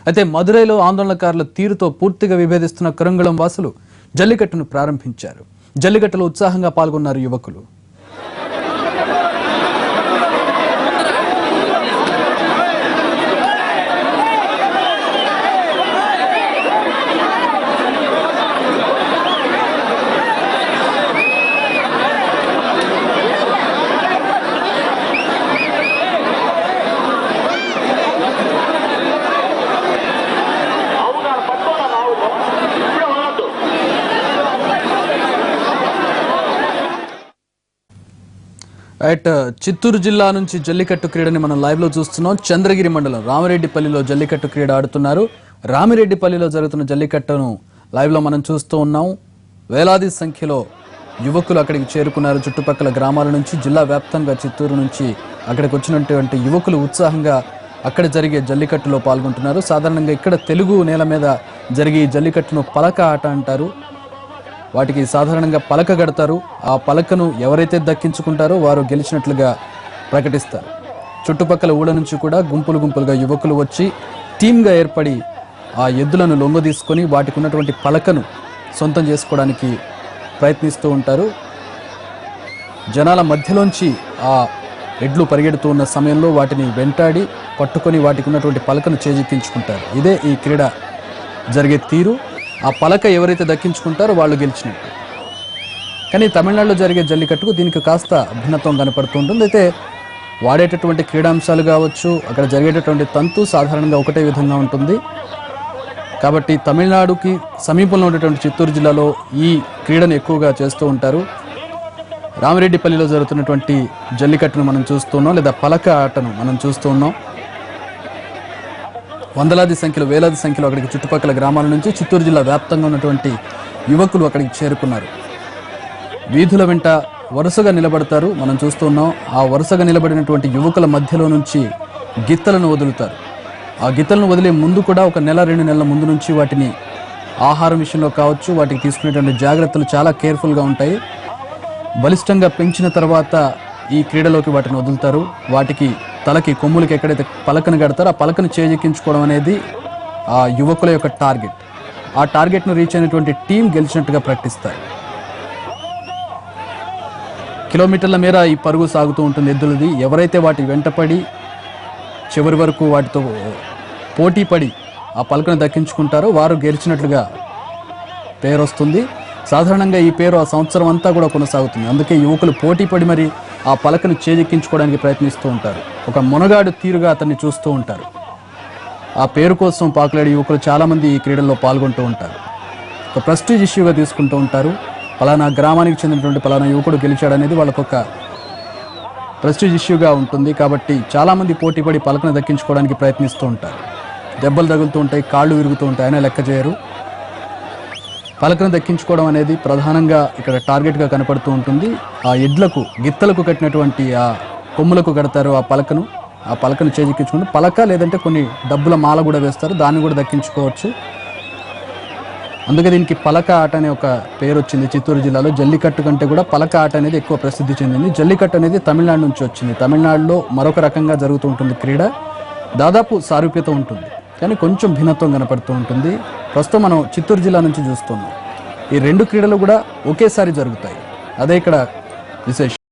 అయితే మదురైలో ఆందోళనకారుల తీరుతో పూర్తిగా విభేదిస్తున్న కరంగళం వాసులు జల్లికట్టును ప్రారంభించారు. జల్లికట్టులో ఉత్సాహంగా పాల్గొన్నారు యువకులు. చిత్తూరు జిల్లా నుంచి జల్లికట్టు క్రీడని మనం లైవ్ లో చూస్తున్నాం. చంద్రగిరి మండలం రామిరెడ్డిపల్లిలో జల్లికట్టు క్రీడ ఆడుతున్నారు. రామిరెడ్డిపల్లిలో జరుగుతున్న జల్లికట్టును లైవ్ లో మనం చూస్తూ ఉన్నాం. వేలాది సంఖ్యలో యువకులు అక్కడికి చేరుకున్నారు. చుట్టుపక్కల గ్రామాల నుంచి, జిల్లా వ్యాప్తంగా చిత్తూరు నుంచి అక్కడికి వచ్చినటువంటి యువకులు ఉత్సాహంగా అక్కడ జరిగే జల్లికట్టులో పాల్గొంటున్నారు. సాధారణంగా ఇక్కడ తెలుగు నేల మీద జరిగే జల్లికట్టును పలక ఆట అంటారు. వాటికి సాధారణంగా పలక కడతారు. ఆ పలకను ఎవరైతే దక్కించుకుంటారో వారు గెలిచినట్లుగా ప్రకటిస్తారు. చుట్టుపక్కల ఊళ్ళ నుంచి కూడా గుంపులు గుంపులుగా యువకులు వచ్చి టీమ్గా ఏర్పడి ఆ ఎద్దులను లొంగదీసుకొని వాటికి ఉన్నటువంటి పలకను సొంతం చేసుకోవడానికి ప్రయత్నిస్తూ ఉంటారు. జనాల మధ్యలోంచి ఆ ఎడ్లు పరిగెడుతూ ఉన్న సమయంలో వాటిని వెంటాడి పట్టుకొని వాటికి ఉన్నటువంటి పలకను చేజిక్కించుకుంటారు. ఇదే ఈ క్రీడ జరిగే తీరు. ఆ పలక ఎవరైతే దక్కించుకుంటారో వాళ్ళు గెలిచినట్టు. కానీ తమిళనాడులో జరిగే జల్లికట్టుకు దీనికి కాస్త భిన్నత్వం కనపడుతూ ఉంటుంది. అయితే వాడేటటువంటి క్రీడాంశాలు కావచ్చు, అక్కడ జరిగేటటువంటి తంతు సాధారణంగా ఒకటే విధంగా ఉంటుంది. కాబట్టి తమిళనాడుకి సమీపంలో ఉన్నటువంటి చిత్తూరు జిల్లాలో ఈ క్రీడను ఎక్కువగా చేస్తూ ఉంటారు. రామిరెడ్డిపల్లిలో జరుగుతున్నటువంటి జల్లికట్టును మనం చూస్తున్నాం, లేదా పలక ఆటను మనం చూస్తూ ఉన్నాం. వందలాది సంఖ్యలో, వేలాది సంఖ్యలో అక్కడికి చుట్టుపక్కల గ్రామాల నుంచి, చిత్తూరు జిల్లా వ్యాప్తంగా ఉన్నటువంటి యువకులు అక్కడికి చేరుకున్నారు. వీధుల వెంట వరుసగా నిలబడతారు. మనం చూస్తూ ఉన్నాం. ఆ వరుసగా నిలబడినటువంటి యువకుల మధ్యలో నుంచి గిత్తలను వదులుతారు. ఆ గిత్తలను వదిలే ముందు కూడా ఒక నెల 2 నెలల ముందు నుంచి వాటిని ఆహారం విషయంలో కావచ్చు, వాటికి తీసుకునేటువంటి జాగ్రత్తలు చాలా కేర్ఫుల్గా ఉంటాయి. బలిష్టంగా పెంచిన తర్వాత ఈ క్రీడలోకి వాటిని వదులుతారు. వాటికి తలకి, కొమ్ములకి ఎక్కడైతే పలకను కడతారో ఆ పలకను చేజిక్కించుకోవడం అనేది ఆ యువకుల యొక్క టార్గెట్. ఆ టార్గెట్ను రీచ్ అయినటువంటి టీం గెలిచినట్టుగా ప్రకటిస్తారు. కిలోమీటర్ల మేర ఈ పరుగు సాగుతూ ఉంటుంది ఎద్దులది. ఎవరైతే వాటి వెంటపడి చివరి వరకు వాటితో పోటీ పడి ఆ పలకను దక్కించుకుంటారో వారు గెలిచినట్లుగా పేరు వస్తుంది. సాధారణంగా ఈ పేరు ఆ సంవత్సరం అంతా కూడా కొనసాగుతుంది. అందుకే యువకులు పోటీ పడి మరి ఆ పలకను చేజిక్కించుకోవడానికి ప్రయత్నిస్తూ ఉంటారు. ఒక మునగాడు తీరుగా అతన్ని చూస్తూ ఉంటారు. ఆ పేరు కోసం పాకులాడే యువకులు చాలామంది ఈ క్రీడల్లో పాల్గొంటూ ఉంటారు. ఒక ప్రెస్టీజ్ ఇష్యూగా తీసుకుంటూ ఉంటారు. పలానా గ్రామానికి చెందినటువంటి పలానా యువకుడు గెలిచాడనేది వాళ్ళకొక ప్రెస్టీజ్ ఇష్యూగా ఉంటుంది. కాబట్టి చాలామంది పోటీపడి పలకను దక్కించుకోవడానికి ప్రయత్నిస్తూ ఉంటారు. దెబ్బలు తగులుతూ ఉంటాయి, కాళ్ళు విరుగుతూ ఉంటాయి, అయినా లెక్క చేయరు. పలకను దక్కించుకోవడం అనేది ప్రధానంగా ఇక్కడ టార్గెట్గా కనపడుతూ ఉంటుంది. ఆ ఎడ్లకు, గిత్తలకు కట్టినటువంటి ఆ కొమ్ములకు కడతారు ఆ పలకను చేజిక్కించుకుంటూ పలక, లేదంటే కొన్ని డబ్బుల మాల కూడా వేస్తారు, దాన్ని కూడా దక్కించుకోవచ్చు. అందుకే దీనికి పలక ఆట అనే ఒక పేరు వచ్చింది. చిత్తూరు జిల్లాలో జల్లికట్టు కంటే కూడా పలక ఆట అనేది ఎక్కువ ప్రసిద్ధి చెందింది. జల్లికట్టు అనేది తమిళనాడు నుంచి వచ్చింది. తమిళనాడులో మరొక రకంగా జరుగుతూ ఉంటుంది క్రీడ. దాదాపు సారూప్యత ఉంటుంది, కానీ కొంచెం భిన్నత్వం కనపడుతూ ఉంటుంది. ప్రస్తుతం మనం చిత్తూరు జిల్లా నుంచి చూస్తున్నాం. ఈ 2 క్రీడలు కూడా ఒకేసారి జరుగుతాయి. అదే ఇక్కడ విశేషం.